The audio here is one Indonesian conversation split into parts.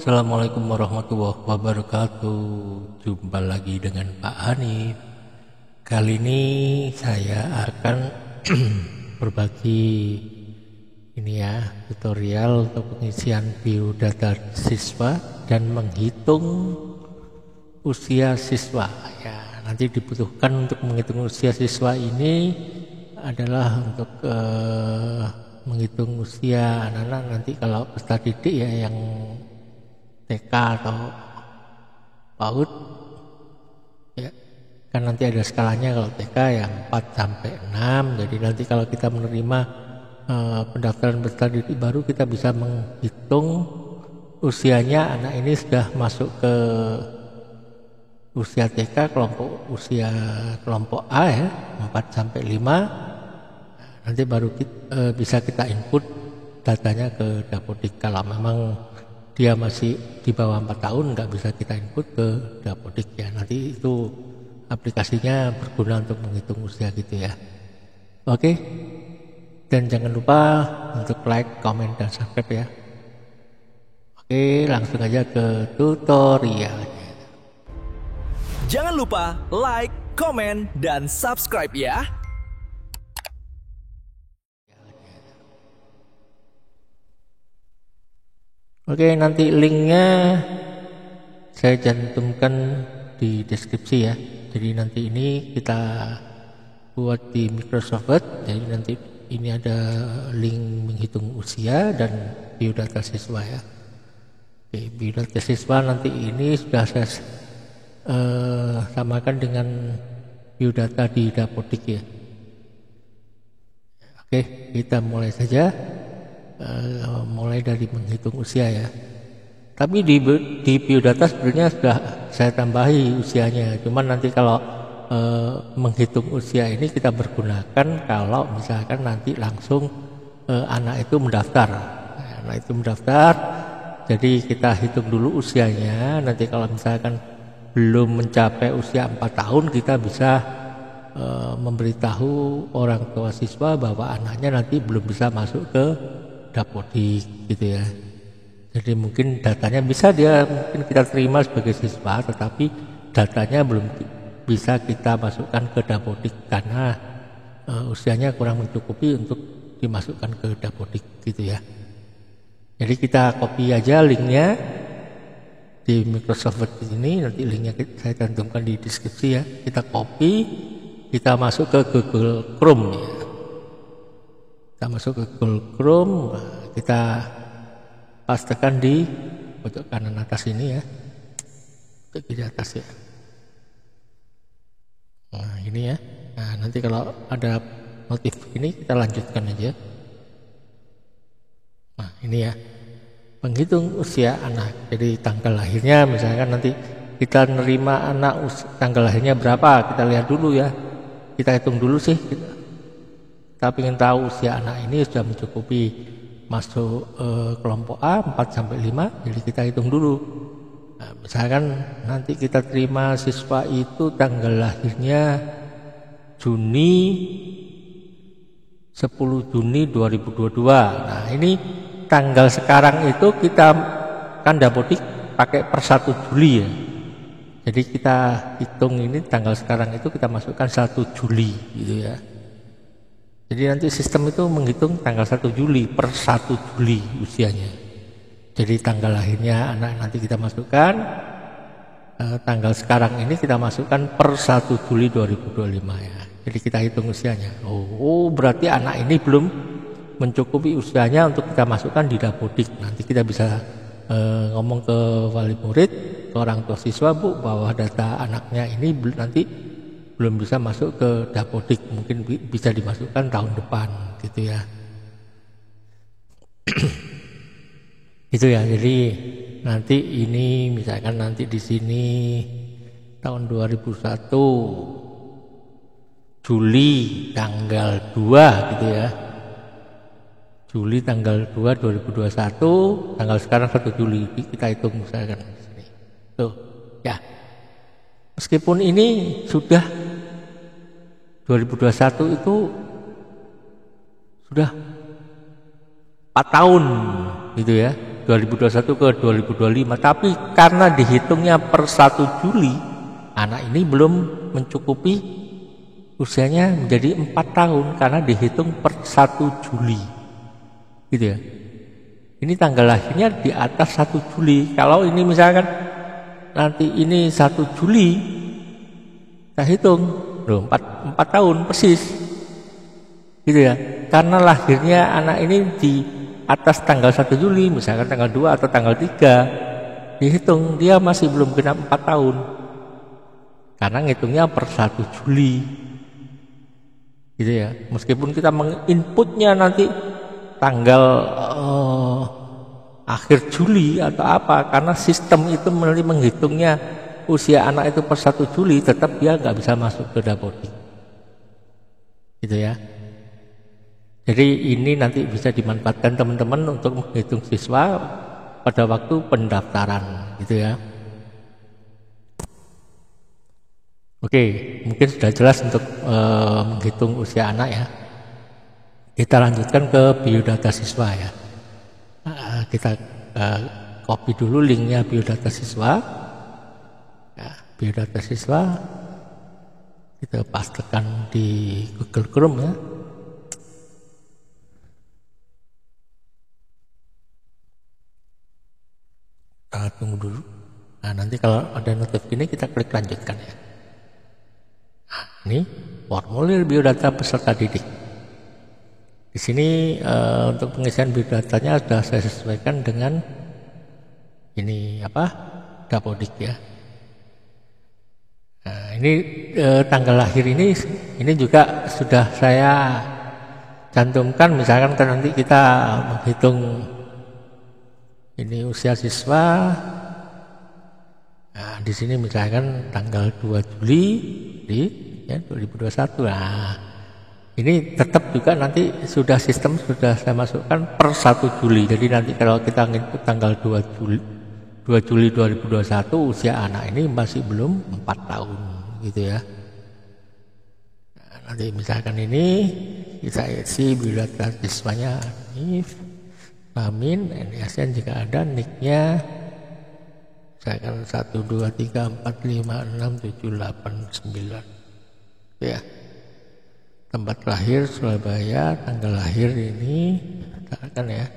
Assalamualaikum warahmatullahi wabarakatuh. Jumpa lagi dengan Pak Hanif. Kali ini saya akan berbagi tutorial untuk pengisian biodata siswa dan menghitung usia siswa. Ya, nanti dibutuhkan untuk menghitung usia siswa ini adalah untuk menghitung usia anak-anak nanti kalau peserta didik ya yang TK atau PAUD ya kan nanti ada skalanya. Kalau TK ya 4 sampai 6. Jadi nanti kalau kita menerima pendaftaran peserta didik baru, kita bisa menghitung usianya anak ini sudah masuk ke usia TK kelompok A ya 4 sampai 5. Nanti baru bisa kita input datanya ke Dapodik. Kalau memang dia masih di bawah 4 tahun nggak bisa kita input ke Dapodik ya. Nanti itu aplikasinya berguna untuk menghitung usia gitu ya. Oke. Dan jangan lupa untuk like, comment, dan subscribe ya. Oke, langsung aja ke tutorialnya. Jangan lupa like, comment, dan subscribe ya. Oke, nanti linknya saya cantumkan di deskripsi ya. Jadi nanti ini kita buat di Microsoft Word. Jadi nanti ini ada link menghitung usia dan biodata siswa ya. Oke, biodata siswa nanti ini sudah saya samakan dengan biodata di Dapodik ya. Oke, kita mulai saja. Mulai dari menghitung usia ya. Tapi di biodata sebenarnya sudah saya tambahi usianya. Cuman nanti kalau menghitung usia ini kita bergunakan kalau misalkan nanti langsung anak itu mendaftar. Anak itu mendaftar, jadi kita hitung dulu usianya. Nanti kalau misalkan belum mencapai usia 4 tahun, kita bisa memberitahu orang tua siswa bahwa anaknya nanti belum bisa masuk ke Dapodik gitu ya. Jadi mungkin datanya mungkin kita terima sebagai siswa, tetapi datanya belum bisa kita masukkan ke Dapodik karena usianya kurang mencukupi untuk dimasukkan ke Dapodik gitu ya. Jadi kita copy aja linknya di Microsoft Word ini, nanti linknya saya cantumkan di deskripsi ya. Kita copy, kita masuk ke Google Chrome ya. Kita masuk ke Google Chrome, kita pastekan di pojok kanan atas ini ya, di atas ya. Nah ini ya. Nah nanti kalau ada notif ini kita lanjutkan aja. Nah ini ya, menghitung usia anak. Jadi tanggal lahirnya misalkan nanti kita nerima anak tanggal lahirnya berapa, kita lihat dulu ya. Kita hitung dulu sih. Kita ingin tahu usia anak ini sudah mencukupi masuk kelompok A 4 sampai 5, jadi kita hitung dulu. Nah, misalkan nanti kita terima siswa itu tanggal lahirnya Juni 10 Juni 2022. Nah, ini tanggal sekarang itu kita kan Dapodik pakai per 1 Juli ya. Jadi kita hitung ini tanggal sekarang itu kita masukkan 1 Juli gitu ya. Jadi nanti sistem itu menghitung tanggal 1 Juli per 1 Juli usianya. Jadi tanggal lahirnya anak nanti kita masukkan, tanggal sekarang ini kita masukkan per 1 Juli 2025 ya. Jadi kita hitung usianya. Oh berarti anak ini belum mencukupi usianya untuk kita masukkan di Dapodik. Nanti kita bisa ngomong ke wali murid, ke orang tua siswa, Bu, bahwa data anaknya ini nanti belum bisa masuk ke Dapodik, mungkin bisa dimasukkan tahun depan gitu ya. Itu ya. Jadi nanti ini misalkan nanti di sini tahun 2001 Juli tanggal 2 gitu ya. Juli tanggal 2 2021, tanggal sekarang 1 Juli kita hitung misalkan di sini. Tuh ya. Meskipun ini sudah 2021 itu sudah 4 tahun gitu ya. 2021 ke 2025, tapi karena dihitungnya per 1 Juli, anak ini belum mencukupi usianya menjadi 4 tahun karena dihitung per 1 Juli. Gitu ya. Ini tanggal lahirnya di atas 1 Juli. Kalau ini misalkan nanti ini 1 Juli, kita hitung, loh, 4 tahun persis. Gitu ya. Karena lahirnya anak ini di atas tanggal 1 Juli, misalkan tanggal 2 atau tanggal 3, dihitung dia masih belum genap 4 tahun. Karena ngitungnya per 1 Juli. Gitu ya. Meskipun kita menginputnya nanti tanggal akhir Juli atau apa, karena sistem itu menghitungnya usia anak itu per 1 Juli, tetap dia nggak bisa masuk ke Dapodik. Gitu ya. Jadi ini nanti bisa dimanfaatkan teman-teman untuk menghitung siswa pada waktu pendaftaran, gitu ya. Oke, mungkin sudah jelas untuk menghitung usia anak ya. Kita lanjutkan ke biodata siswa ya. Kita copy dulu linknya biodata siswa. Ya, biodata siswa kita pastekan di Google Chrome ya. Tunggu dulu. Nah, nanti kalau ada notif ini kita klik lanjutkan ya. Nah, ini formulir biodata peserta didik. Di sini untuk pengisian biodatanya sudah saya sesuaikan dengan ini Dapodik ya. Nah, ini tanggal lahir ini juga sudah saya cantumkan, misalkan kan nanti kita menghitung ini usia siswa. Nah, di sini misalkan tanggal 2 Juli di 2021. Nah, ini tetap juga nanti sudah saya masukkan per 1 Juli. Jadi nanti kalau kita input tanggal 2 Juli 2021, usia anak ini masih belum 4 tahun gitu ya. Nah, nanti misalkan ini kita isi biodata siswanya ini Amin, NISN jika ada, NIK-nya misalkan 1, 2, 3, 4, 5, 6, 7, 8, 9 ya. Tempat lahir Surabaya, tanggal lahir ini katakan ya,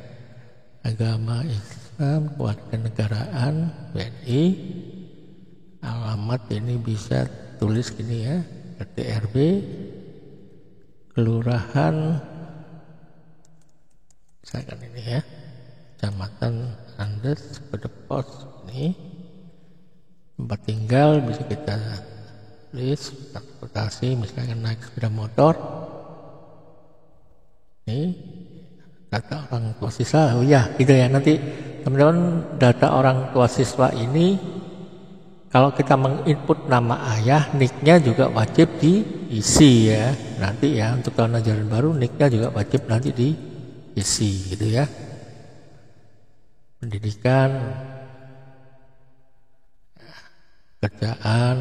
agama Islam, kewarganegaraan WNI, alamat ini bisa tulis gini ya, RT RW, kelurahan misalkan ini ya, Kecamatan Andes, kode pos ini, tempat tinggal bisa kita tulis, transportasi misalkan naik sepeda motor. Ini data orang tua siswa, oh ya gitu ya. Nanti teman-teman data orang tua siswa ini kalau kita menginput nama ayah, NIK-nya juga wajib diisi ya. Nanti ya untuk tahun ajaran baru NIK-nya juga wajib nanti diisi gitu ya. Pendidikan, kerjaan,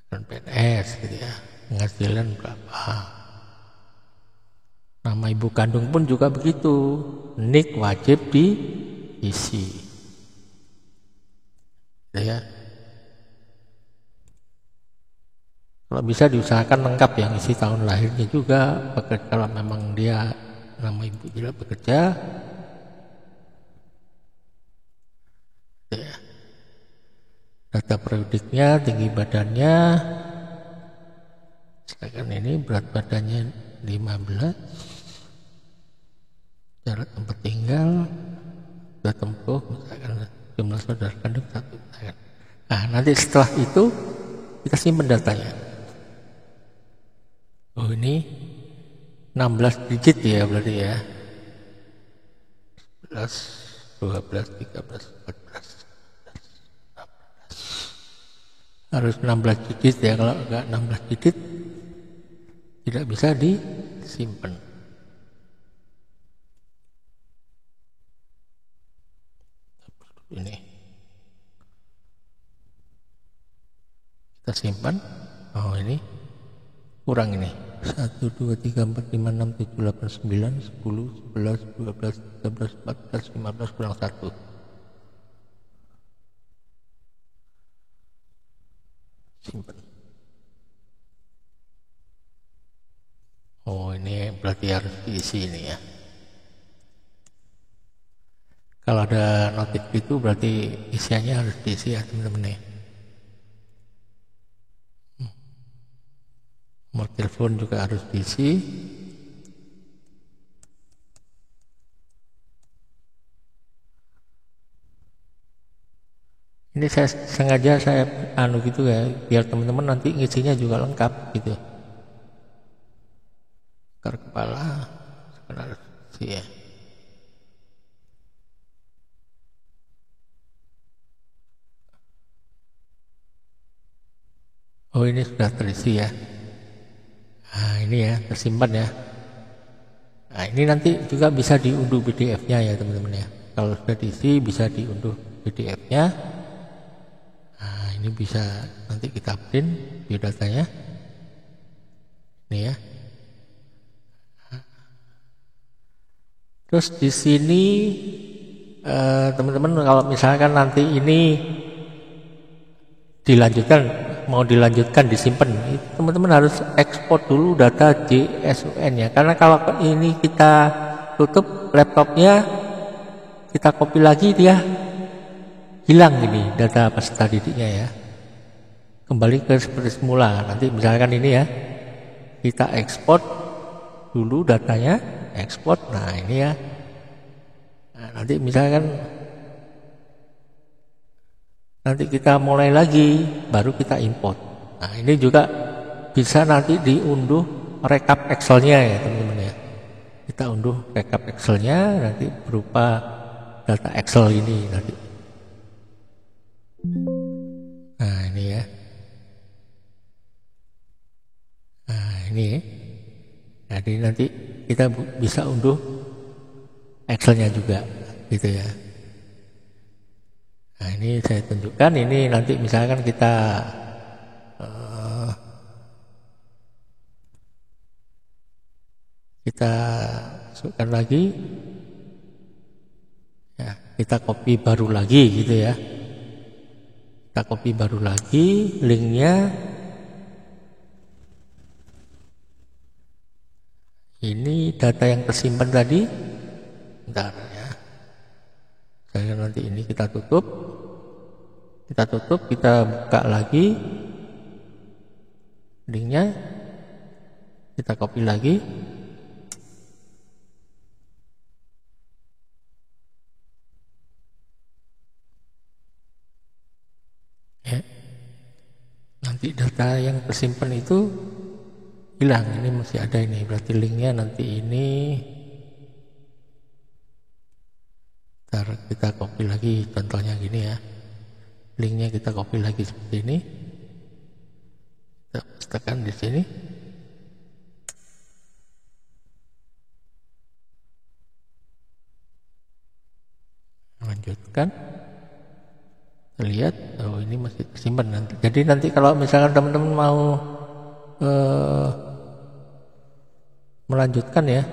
dan PNS gitu ya, penghasilan berapa. Nama ibu kandung pun juga begitu, NIK wajib diisi gitu ya. Kalau bisa diusahakan lengkap yang isi tahun lahirnya juga, kalau memang dia nama ibu tidak bekerja ya. Data periodiknya, tinggi badannya, misalkan ini berat badannya 15, jarak tempat tinggal, sudah tempuh, misalkan jumlah saudara kandung 1, misalkan. Nah, nanti setelah itu kita simpan datanya. Oh, ini 16 digit ya berarti ya. 11, 12, 13, 14. Harus 16 digit ya, kalau enggak 16 digit tidak bisa disimpan. Ini kita simpan. Oh, ini kurang ini. 1, 2, 3, 4, 5, 6, 7, 8, 9, 10, 11, 12, 13, 14, 15 kurang 1. Simpan. Oh, ini berarti harus diisi ini ya. Kalau ada notif itu berarti isiannya harus diisi ya teman-teman ya. Nomor telepon juga harus diisi. Ini saya sengaja gitu ya, biar teman-teman nanti ngisinya juga lengkap gitu. Akar kepala harus diisi ya. Oh, ini sudah terisi ya. Nah, ini ya tersimpan ya. Nah, ini nanti juga bisa diunduh PDF-nya ya teman-teman ya. Kalau sudah diisi bisa diunduh PDF-nya. Nah, ini bisa nanti kita print biodatanya. Ini ya. Terus di sini teman-teman kalau misalkan nanti ini mau dilanjutkan disimpan, teman-teman harus ekspor dulu data JSON ya, karena kalau ini kita tutup laptopnya, kita copy lagi, dia hilang ini data peserta didiknya ya, kembali ke seperti semula. Nanti misalkan ini ya, kita ekspor dulu datanya, ekspor. Nah ini ya, nah, nanti misalkan nanti kita mulai lagi, baru kita import. Nah ini juga bisa nanti diunduh rekap Excel-nya ya teman-teman ya. Kita unduh rekap Excel-nya nanti berupa data Excel ini nanti. Nah ini ya. Nah ini ya. Jadi nanti kita bisa unduh Excel-nya juga gitu ya. Nah ini saya tunjukkan, ini nanti misalkan kita masukkan lagi ya, kita copy baru lagi gitu ya, kita copy baru lagi linknya. Ini data yang tersimpan tadi, bentar ya, saya nanti ini kita tutup, kita buka lagi linknya, kita copy lagi. Ya. Nanti data yang tersimpan itu hilang, ini masih ada ini, berarti linknya nanti ini. Ntar kita copy lagi, contohnya gini ya, linknya kita copy lagi seperti ini, kita tekan di sini, lanjutkan, lihat, oh ini masih tersimpan nanti. Jadi nanti kalau misalkan teman-teman mau melanjutkan ya,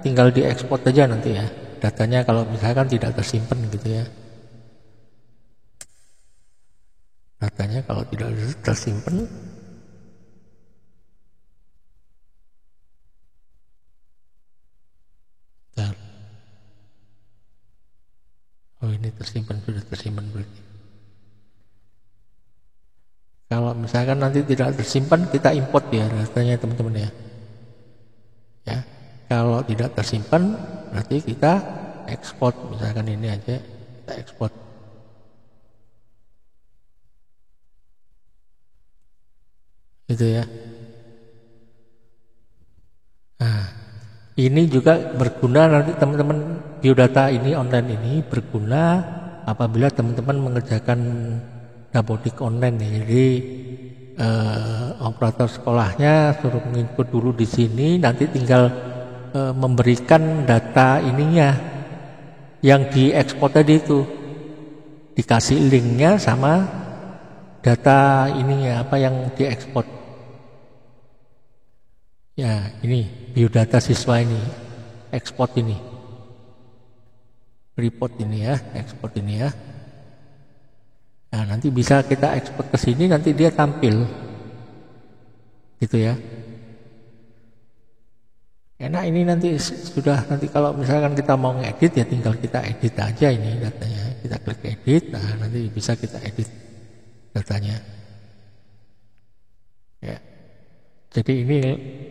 tinggal diekspor saja nanti ya datanya, kalau misalkan tidak tersimpan gitu ya, datanya kalau tidak tersimpan. Bentar. Oh ini tersimpan, sudah tersimpan berarti. Kalau misalkan nanti tidak tersimpan, kita import ya datanya teman-teman ya. Ya, kalau tidak tersimpan berarti kita ekspor, misalkan ini aja kita ekspor. Gitu ya. Nah, ini juga berguna nanti teman-teman, biodata ini online ini berguna apabila teman-teman mengerjakan dapodik online ya. Jadi operator sekolahnya suruh menginput dulu di sini, nanti tinggal memberikan data ininya yang diekspor tadi itu, dikasih linknya sama data ini ya, apa yang diekspor. Ya, ini biodata siswa ini, ekspor ini. Report ini ya, ekspor ini ya. Nah, nanti bisa kita ekspor ke sini, nanti dia tampil. Gitu ya. Enak ini nanti sudah, nanti kalau misalkan kita mau ngedit ya tinggal kita edit aja ini datanya. Kita klik edit, nah nanti bisa kita edit datanya. Ya. Jadi ini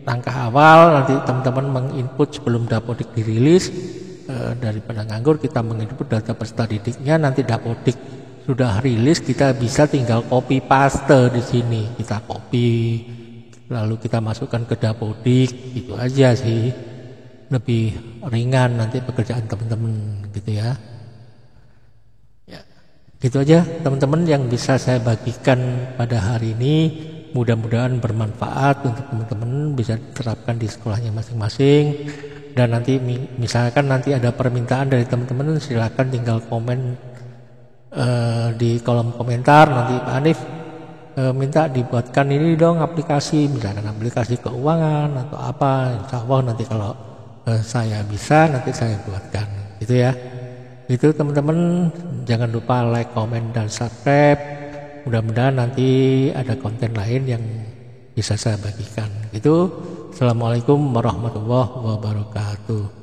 langkah awal, nanti teman-teman menginput sebelum Dapodik dirilis. Daripada nganggur kita menginput data peserta didiknya, nanti Dapodik sudah rilis, kita bisa tinggal copy paste di sini. Kita copy, lalu kita masukkan ke Dapodik, gitu aja sih. Lebih ringan nanti pekerjaan teman-teman gitu ya. Ya. Gitu aja teman-teman yang bisa saya bagikan pada hari ini. Mudah-mudahan bermanfaat untuk teman-teman, bisa diterapkan di sekolahnya masing-masing. Dan nanti misalkan nanti ada permintaan dari teman-teman, silakan tinggal komen di kolom komentar. Nanti Pak Hanif minta dibuatkan ini dong aplikasi, misalkan aplikasi keuangan atau apa. Insya Allah nanti kalau saya bisa, nanti saya buatkan gitu ya. Itu teman-teman, jangan lupa like, komen, dan subscribe. Mudah-mudahan nanti ada konten lain yang bisa saya bagikan gitu. Assalamualaikum warahmatullahi wabarakatuh.